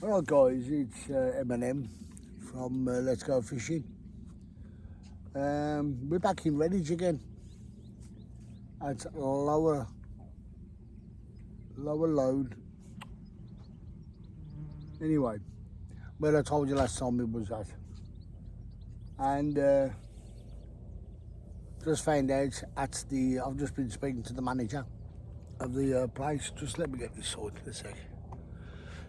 Alright guys, it's M&M from Let's Go Fishing. We're back in Redditch again. It's lower load. Anyway, where I told you last time it was at. And just found out at the, I've just been speaking to the manager of the place. Just let me get this sorted a sec.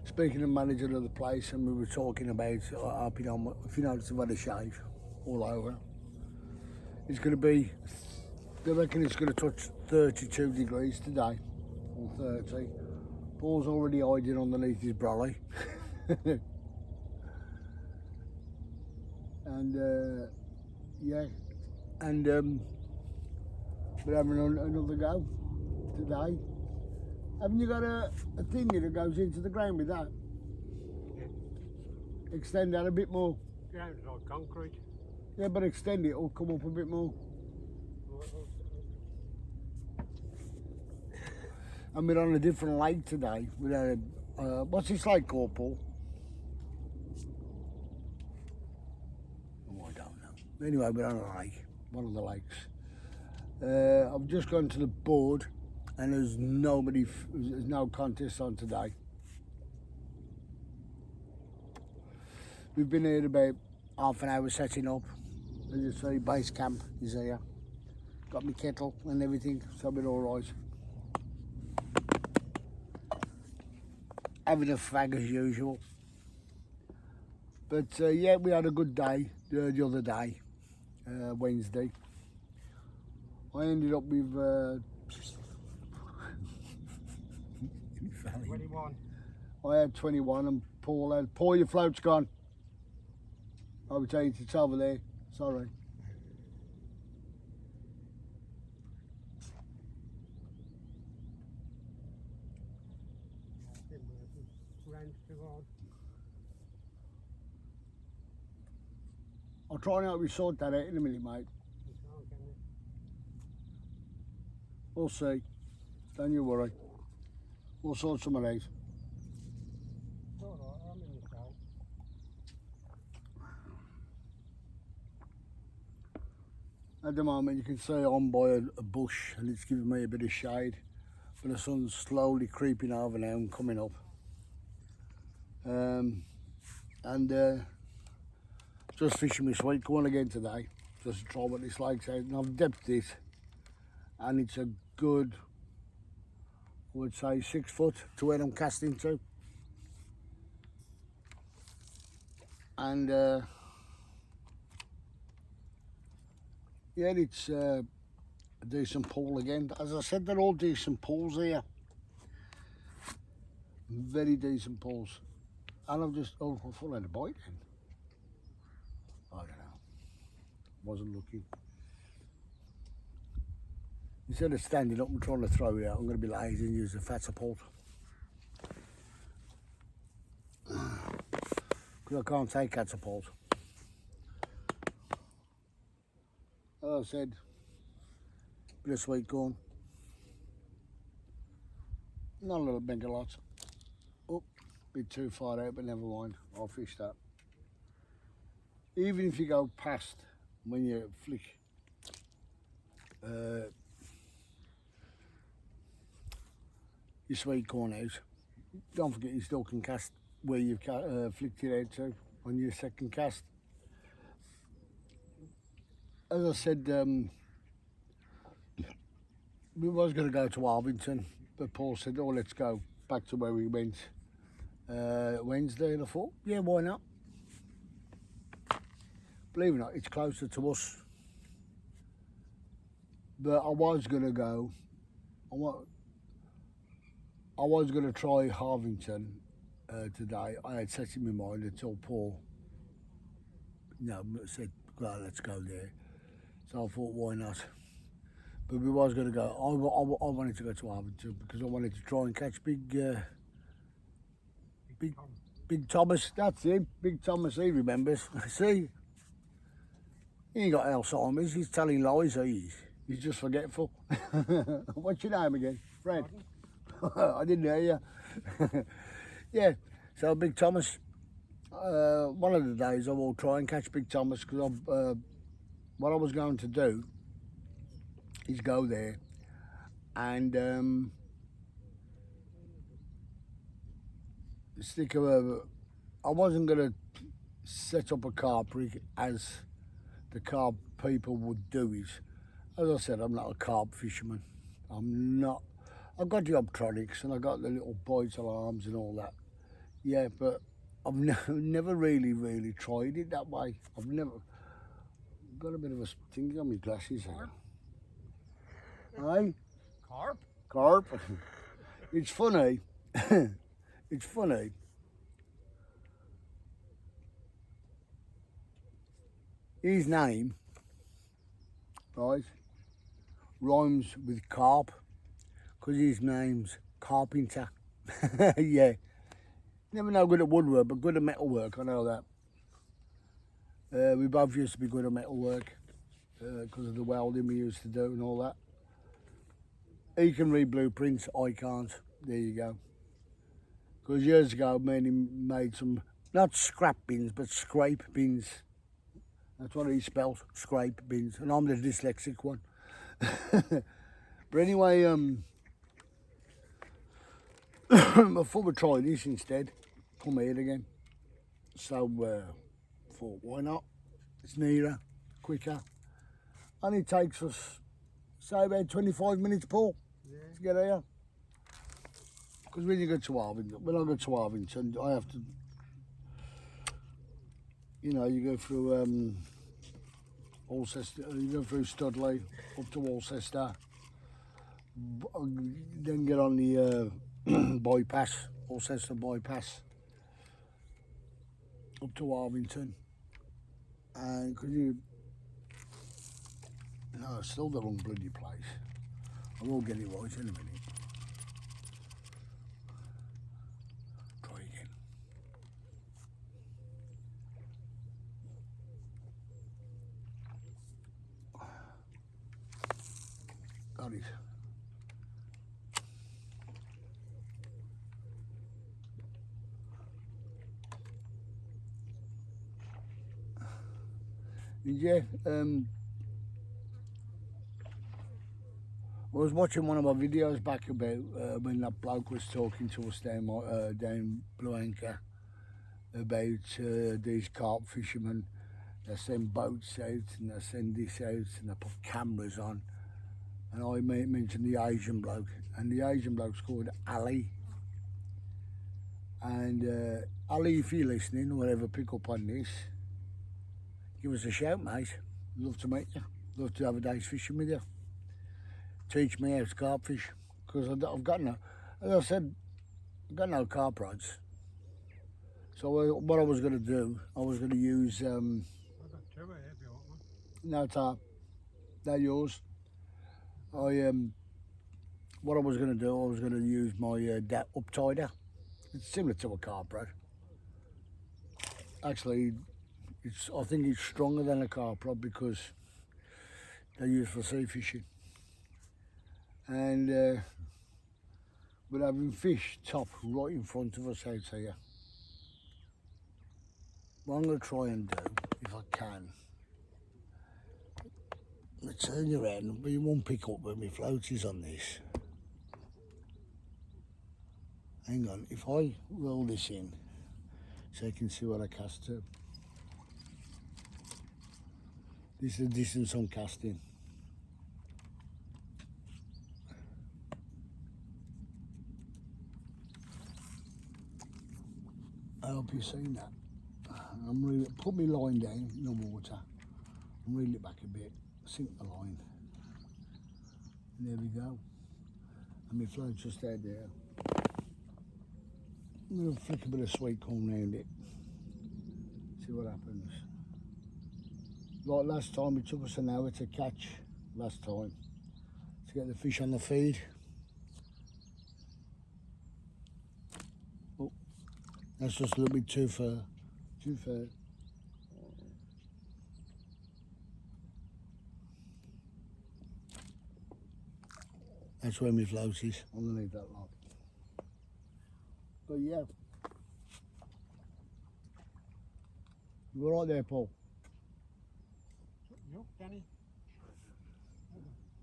Speaking to the manager of the place, and we were talking about, if you notice, I've had a shave all over. It's going to be, they reckon it's going to touch 32 degrees today, or 30. Paul's already hiding underneath his brolly. And yeah, and we're having another go today. Haven't you got a thingy that goes into the ground with that? Yeah. Extend that a bit more. Yeah, it's like concrete. Yeah, but extend it, it'll come up a bit more. And we're on a different lake today. We're at what's this lake called, Paul? Oh, I don't know. Anyway, we're on a lake, one of the lakes. I've just gone to the board, and there's no contest on today. We've been here about half an hour setting up. As you see, base camp is here. Got my kettle and everything, so we're all right. Having a fag as usual. But yeah, we had a good day the other day, Wednesday. I ended up with 21. I had 21 and Paul had, Paul, your float's gone. I was saying it's over there, sorry. I'll try and help you sort that out in a minute, mate. We'll see, don't you worry. We'll sort some of these. At the moment you can see I'm by a bush and it's giving me a bit of shade, but the sun's slowly creeping over now and coming up. Just fishing my sweet corn again today, just to try what this lake's out. And I've depthed it, and it's a good, I would say 6 foot to where I'm casting to. And yeah, it's a decent pool again. As I said, they're all decent pools here. Very decent pools. And I've just, oh, I thought I had a bite then. I don't know. Wasn't looking. Instead of standing up and trying to throw it out, I'm going to be lazy and use the fatter pole. Because I can't take catapult. As I said, bit of sweet corn. Not a little bit, a lot. Oh, bit too far out, but never mind. I'll fish that. Even if you go past when you flick your sweet corn out, don't forget you still can cast where you've flicked it out to on your second cast. As I said, we was going to go to Arvington, but Paul said, oh, let's go back to where we went Wednesday, and I thought, yeah, why not? Believe it or not, it's closer to us. But I was going to go, I was going to try Harvington today. I had set in my mind until Paul said, well, let's go there. So I thought, why not? But we was going to go, I wanted to go to Harvington because I wanted to try and catch Big Thomas, that's him, Big Thomas, he remembers. See, he ain't got Alzheimer's, he's telling lies, he's just forgetful. What's your name again? Fred? I didn't hear you. Yeah, So Big Thomas, one of the days I will try and catch Big Thomas, because what I was going to do is go there and stick a. I wasn't going to set up a carp rig as the carp people would do is. As I said, I'm not a carp fisherman. I'm not. I've got the optronics and I got the little bite alarms and all that. Yeah, but I've never really tried it that way. I've never got a bit of a thing on my glasses here. Aye? Carp? Carp. It's funny. It's funny. His name, right, rhymes with carp, because his name's Carpenter. Yeah. Never know good at woodwork, but good at metalwork, I know that. We both used to be good at metalwork because of the welding we used to do and all that. He can read blueprints, I can't. There you go. Because years ago, me and him made some, not scrap bins, but scrape bins. That's what he spells, scrape bins. And I'm the dyslexic one. But anyway, I thought we'd try this instead. Come here again. So, thought, why not? It's nearer, quicker. And it takes us, say, about 25 minutes, Paul, to get here. Because when you go to Arvington, when I go to Arvington, I have to, you know, you go through Alcester, you go through Studley, up to Alcester, then get on the bypass, Alcester bypass, up to Arvington, and because you, no, it's still the wrong bloody place. I will get it right in a minute. Try again. Got it. Yeah, I was watching one of my videos back about when that bloke was talking to us down Blue Anchor about these carp fishermen. They send boats out and they send this out and they put cameras on. And I mentioned the Asian bloke, and the Asian bloke's called Ali. And Ali, if you're listening or ever pick up on this, give us a shout, mate. Love to meet you. Love to have a day's fishing with you. Teach me how to carp fish, because I've got no, as I said, I've got no carp rods. So what I was going to do, I was going to use, I've got two here if you want one. no tarp, they're yours. What I was going to do, I was going to use my uptider. It's similar to a carp rod. Actually, I think it's stronger than a carp rod because they're used for sea fishing. And we're having fish top right in front of us out here. What I'm going to try and do, if I can, I'm going to turn you around, but you won't pick up when my float is on this. Hang on, if I roll this in so you can see what I cast to. This is the distance I'm casting. I hope you've seen that. Put my line down in the water and reel it back a bit, sink the line. And there we go. And my float's just out there. I'm going to flick a bit of sweet corn around it. See what happens. Like last time, it took us an hour to catch last time to get the fish on the feed. Oh, that's just a little bit too far. Too far. That's where my float is, underneath that lot. But yeah, You're right there, Paul. You, Danny?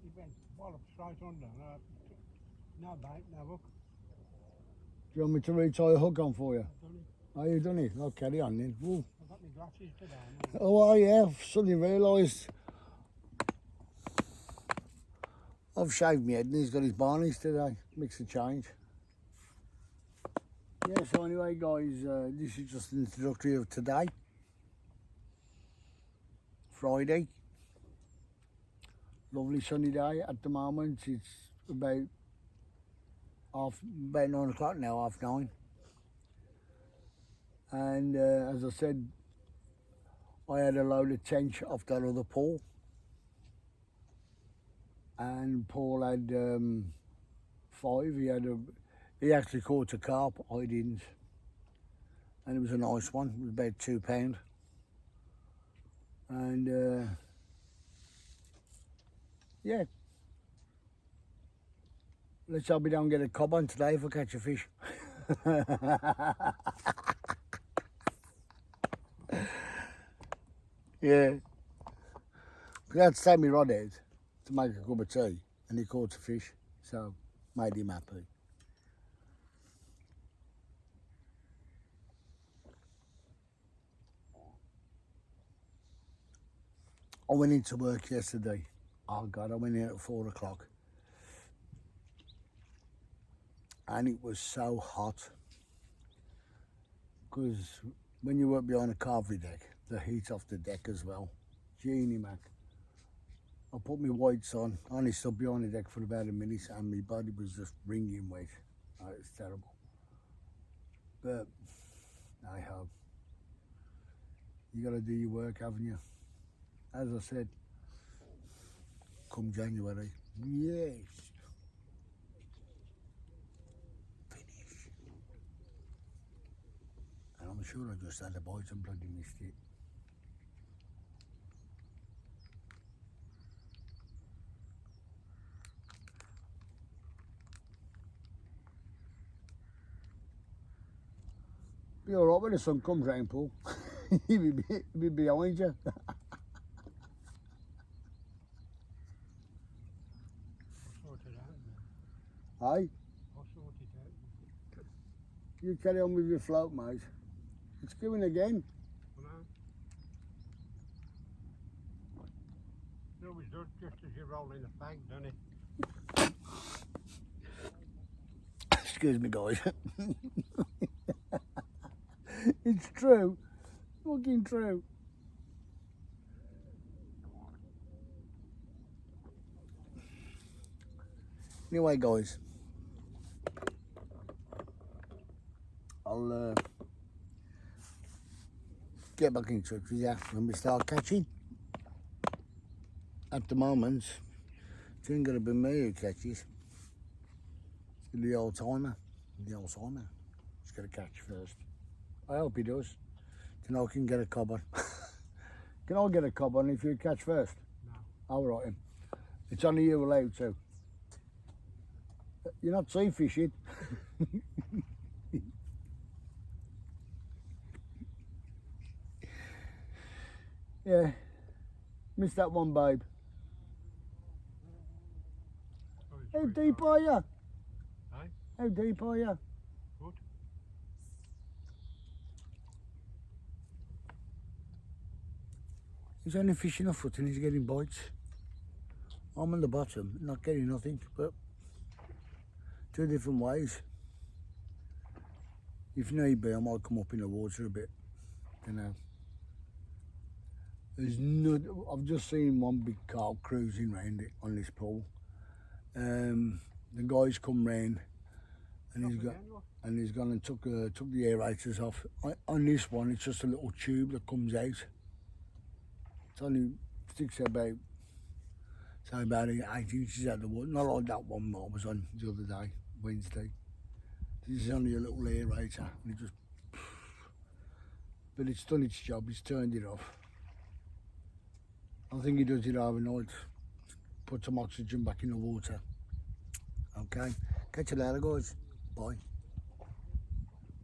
He went wallop straight under. No bait, no hook. Do you want me to retie a hook on for you? I've done it. Oh, you done it? I'll carry on then. Ooh. I've got my glasses today. Oh, yeah, I've suddenly realised I've shaved my head and he's got his barneys today. Makes a change. Yeah, so anyway, guys, this is just an introductory of today. Friday. Lovely sunny day at the moment. It's about 9 o'clock now, 9:30. And as I said, I had a load of tench off that other Paul. And Paul had 5. He actually caught a carp, I didn't. And it was a nice one, it was about £2. And yeah. Let's hope we don't get a cob on today if I catch a fish. Yeah. We had to take my rod out to make a cup of tea and he caught a fish, so made him happy. I went into work yesterday. Oh God, I went in at 4 o'clock. And it was so hot. Because when you work behind a carvery deck, the heat off the deck as well. Genie Mac. I put my whites on. I only stood behind the deck for about a minute and my body was just wringing wet. Oh, it's terrible. But I hope. You gotta do your work, haven't you? As I said, come January, yes. Finish. And I'm sure I just had a bite and bloody missed it. Be alright when the sun comes round, Paul. He'll be behind you. Hey? I'll sort it out. You carry on with your float, mate. It's going again. It always does just as you roll in the bag, doesn't it? Excuse me, guys. It's true. Fucking true. Anyway, guys, I'll get back in touch with you when we start catching. At the moment, it ain't gonna be me who catches. It's gonna be the old timer. The old timer. He's gonna catch first. I hope he does. Then I can get a cob on. Can I get a cob on if you catch first? No. All right. It's only you allowed to. You're not sea fishing. Yeah. Missed that one, babe. How deep are you? Aye? How deep are you? Good. He's only fishing a foot and he's getting bites. I'm on the bottom, not getting nothing, but 2 different ways. If need be, I might come up in the water a bit, you know. There's no, I've just seen one big carp cruising round it on this pool. The guy's come round and he's gone and took the aerators off. On this one, it's just a little tube that comes out. It's only sticks about 8 inches out of the water. Not like that one I was on the other day, Wednesday. This is only a little aerator, and it just. But it's done its job. It's turned it off. I think he does it overnight. Put some oxygen back in the water. Okay. Catch you later, guys. Bye.